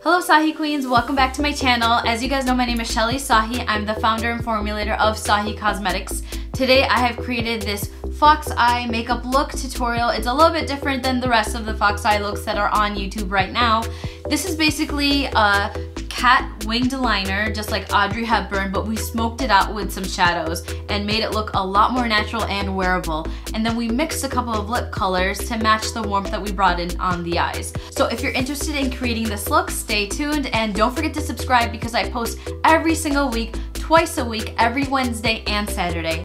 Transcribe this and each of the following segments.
Hello Sahi Queens, welcome back to my channel. As you guys know, my name is Shelly Sahi. I'm the founder and formulator of Sahi Cosmetics. Today I have created this fox eye makeup look tutorial. It's a little bit different than the rest of the fox eye looks that are on YouTube right now. This is basically a cat winged liner, just like Audrey Hepburn, but we smoked it out with some shadows and made it look a lot more natural and wearable. And then we mixed a couple of lip colors to match the warmth that we brought in on the eyes. So if you're interested in creating this look, stay tuned and don't forget to subscribe because I post every single week, twice a week, every Wednesday and Saturday.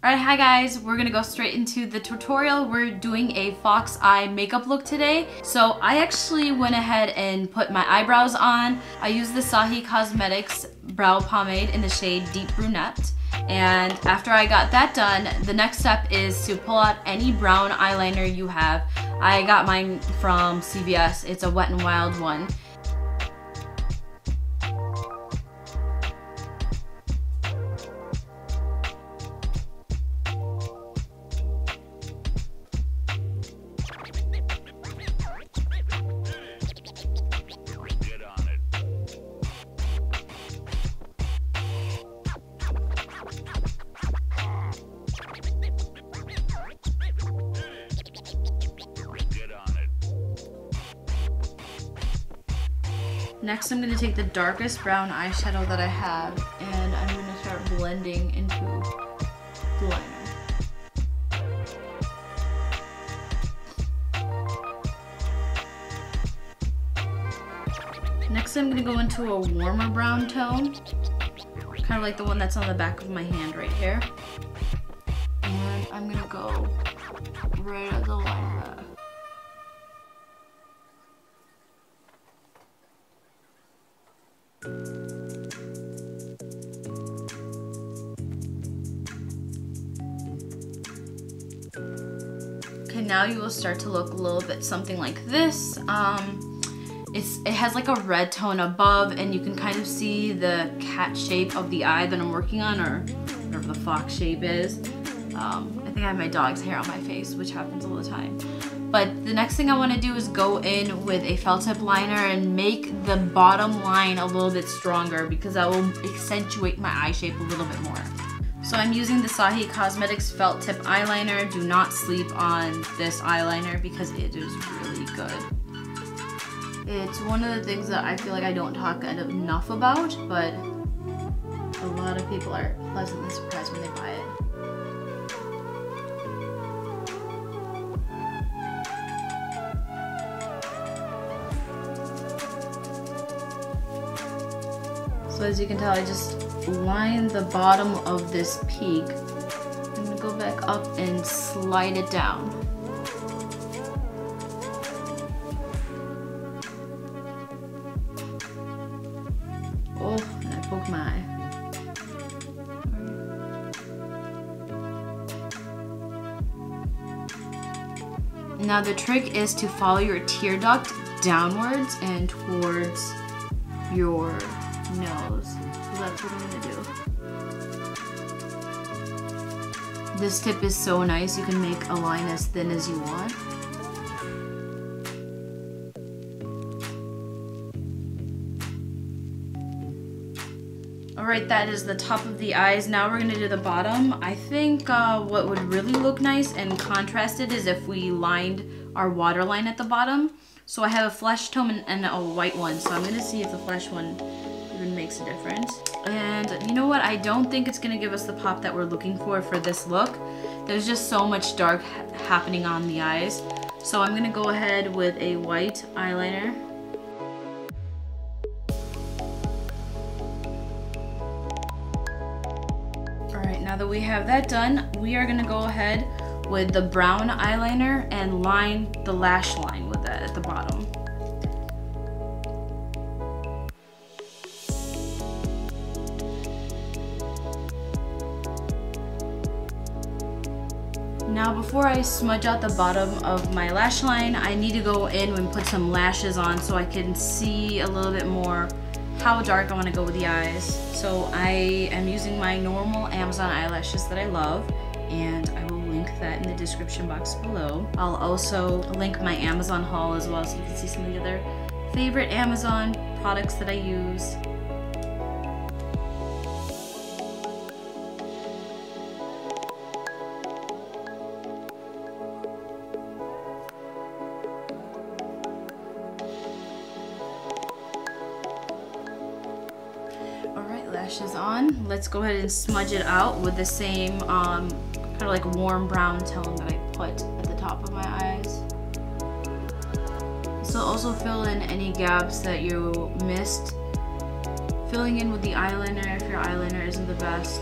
Alright, hi guys, we're gonna go straight into the tutorial. We're doing a fox eye makeup look today. So I actually went ahead and put my eyebrows on. I used the Sahi Cosmetics brow pomade in the shade Deep Brunette. And after I got that done, the next step is to pull out any brown eyeliner you have. I got mine from CVS. It's a Wet n Wild one. Next, I'm going to take the darkest brown eyeshadow that I have and I'm going to start blending into the liner. Next, I'm going to go into a warmer brown tone, kind of like the one that's on the back of my hand right here. And I'm going to go right at the liner. Okay, now you will start to look a little bit something like this. It has like a red tone above and you can kind of see the cat shape of the eye that I'm working on, or whatever the fox shape is. I think I have my dog's hair on my face, which happens all the time. But the next thing I want to do is go in with a felt tip liner and make the bottom line a little bit stronger because that will accentuate my eye shape a little bit more. So I'm using the Sahi Cosmetics felt tip eyeliner. Do not sleep on this eyeliner because it is really good. It's one of the things that I feel like I don't talk enough about, but a lot of people are pleasantly surprised when they buy it. So as you can tell, I just line the bottom of this peak. I'm gonna go back up and slide it down. Oh, and I poked my eye. Now the trick is to follow your tear duct downwards and towards your nose. So that's what I'm gonna do. This tip is so nice, you can make a line as thin as you want. Alright, that is the top of the eyes. Now we're gonna do the bottom. I think what would really look nice and contrasted is if we lined our waterline at the bottom. So I have a flesh tone and a white one, so I'm gonna see if the flesh one even makes a difference. And you know what? I don't think it's gonna give us the pop that we're looking for this look. There's just so much dark happening on the eyes. So I'm gonna go ahead with a white eyeliner. Alright, now that we have that done, we are gonna go ahead with the brown eyeliner and line the lash line with that at the bottom. Now before I smudge out the bottom of my lash line, I need to go in and put some lashes on so I can see a little bit more how dark I want to go with the eyes. So I am using my normal Amazon eyelashes that I love, and I will link that in the description box below. I'll also link my Amazon haul as well so you can see some of the other favorite Amazon products that I use. Alright, lashes on. Let's go ahead and smudge it out with the same kind of like warm brown tone that I put at the top of my eyes. So also fill in any gaps that you missed filling in with the eyeliner if your eyeliner isn't the best.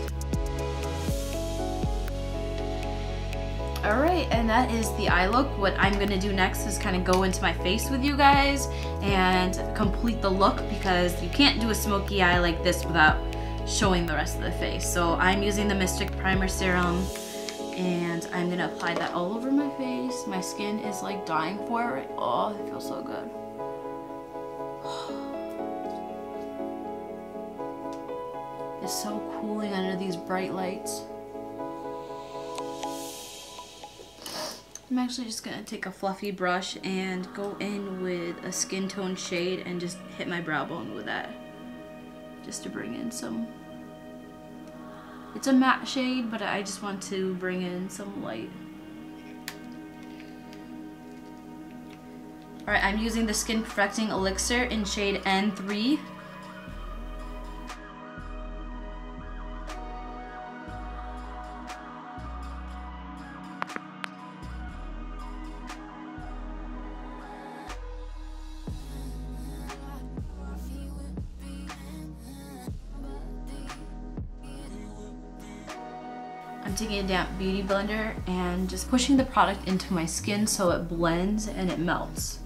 Alright, and that is the eye look. What I'm gonna do next is kind of go into my face with you guys and complete the look, because you can't do a smoky eye like this without showing the rest of the face. So I'm using the Mystic Primer Serum, and I'm gonna apply that all over my face. My skin is like dying for it. Oh, it feels so good. It's so cooling under these bright lights. I'm actually just gonna take a fluffy brush and go in with a skin tone shade and just hit my brow bone with that, just to bring in some. It's a matte shade, but I just want to bring in some light. Alright, I'm using the Skin Perfecting Elixir in shade N3. I'm taking a damp beauty blender and just pushing the product into my skin so it blends and it melts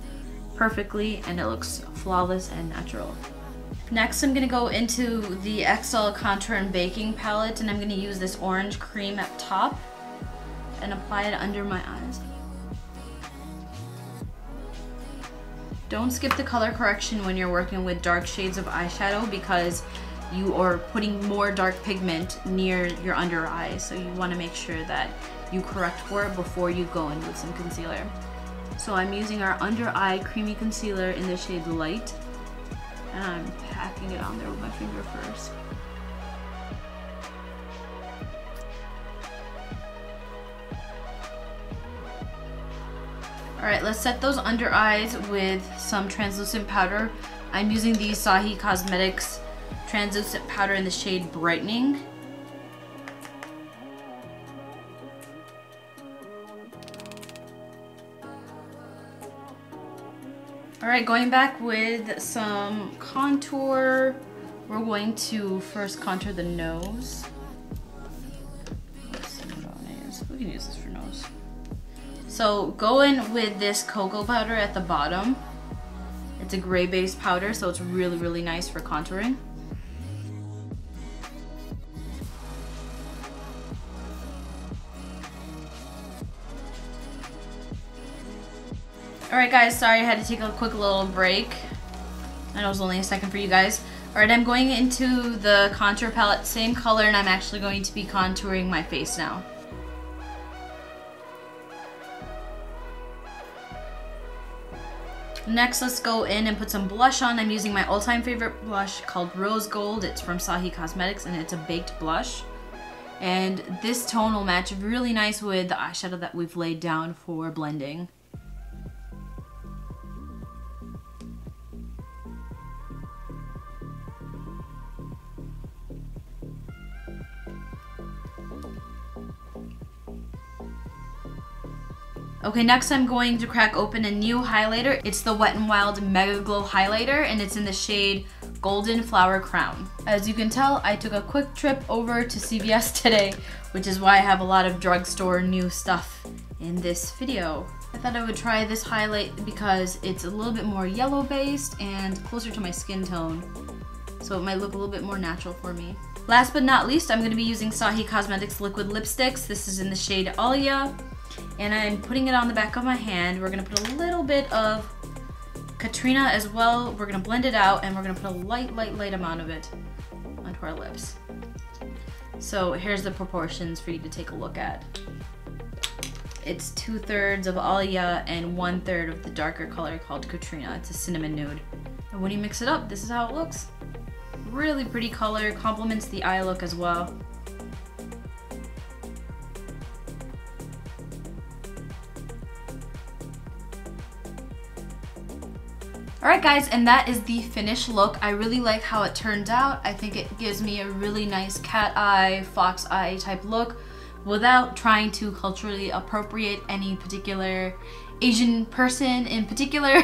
perfectly and it looks flawless and natural. Next, I'm gonna go into the XL Contour and Baking palette, and I'm gonna use this orange cream at top and apply it under my eyes. Don't skip the color correction when you're working with dark shades of eyeshadow, because you are putting more dark pigment near your under eyes, so you want to make sure that you correct for it before you go in with some concealer. So I'm using our under eye creamy concealer in the shade Light, and I'm packing it on there with my finger first. Alright, let's set those under eyes with some translucent powder. I'm using the Sahi Cosmetics Translucent Powder in the shade Brightening. Alright, going back with some contour, we're going to first contour the nose. Let's see what one is. We can use this for nose. So go in with this cocoa powder at the bottom. It's a gray based powder, so it's really, really nice for contouring. Alright guys, sorry I had to take a quick little break. I know it was only a second for you guys. Alright, I'm going into the contour palette, same color, and I'm actually going to be contouring my face now. Next, let's go in and put some blush on. I'm using my all-time favorite blush called Rose Gold. It's from Sahi Cosmetics, and it's a baked blush. And this tone will match really nice with the eyeshadow that we've laid down for blending. Okay, next I'm going to crack open a new highlighter. It's the Wet n Wild Mega Glow Highlighter, and it's in the shade Golden Flower Crown. As you can tell, I took a quick trip over to CVS today, which is why I have a lot of drugstore new stuff in this video. I thought I would try this highlight because it's a little bit more yellow based and closer to my skin tone, so it might look a little bit more natural for me. Last but not least, I'm going to be using Sahi Cosmetics Liquid Lipsticks. This is in the shade Alia. and I'm putting it on the back of my hand. We're gonna put a little bit of Katrina as well. We're gonna blend it out, and we're gonna put a light amount of it onto our lips. So here's the proportions for you to take a look at. It's 2/3 of Alia and 1/3 of the darker color called Katrina. It's a cinnamon nude. And when you mix it up, this is how it looks. Really pretty color, complements the eye look as well. Alright guys, and that is the finished look. I really like how it turned out. I think it gives me a really nice cat eye, fox eye type look without trying to culturally appropriate any particular Asian person in particular.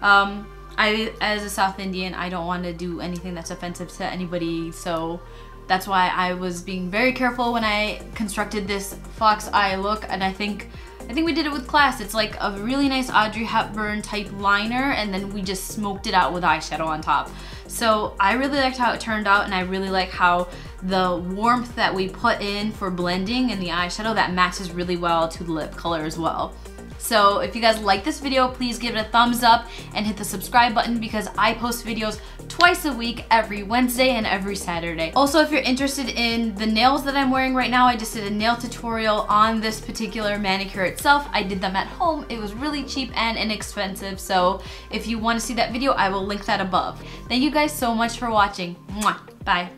As a South Indian, I don't want to do anything that's offensive to anybody, so that's why I was being very careful when I constructed this fox eye look, and I think we did it with class. It's like a really nice Audrey Hepburn type liner, and then we just smoked it out with eyeshadow on top. So I really liked how it turned out, and I really like how the warmth that we put in for blending in the eyeshadow, that matches really well to the lip color as well. So if you guys like this video, please give it a thumbs up and hit the subscribe button, because I post videos twice a week, every Wednesday and every Saturday. Also, if you're interested in the nails that I'm wearing right now, I just did a nail tutorial on this particular manicure itself. I did them at home. It was really cheap and inexpensive. So if you want to see that video, I will link that above. Thank you guys so much for watching. Mwah. Bye.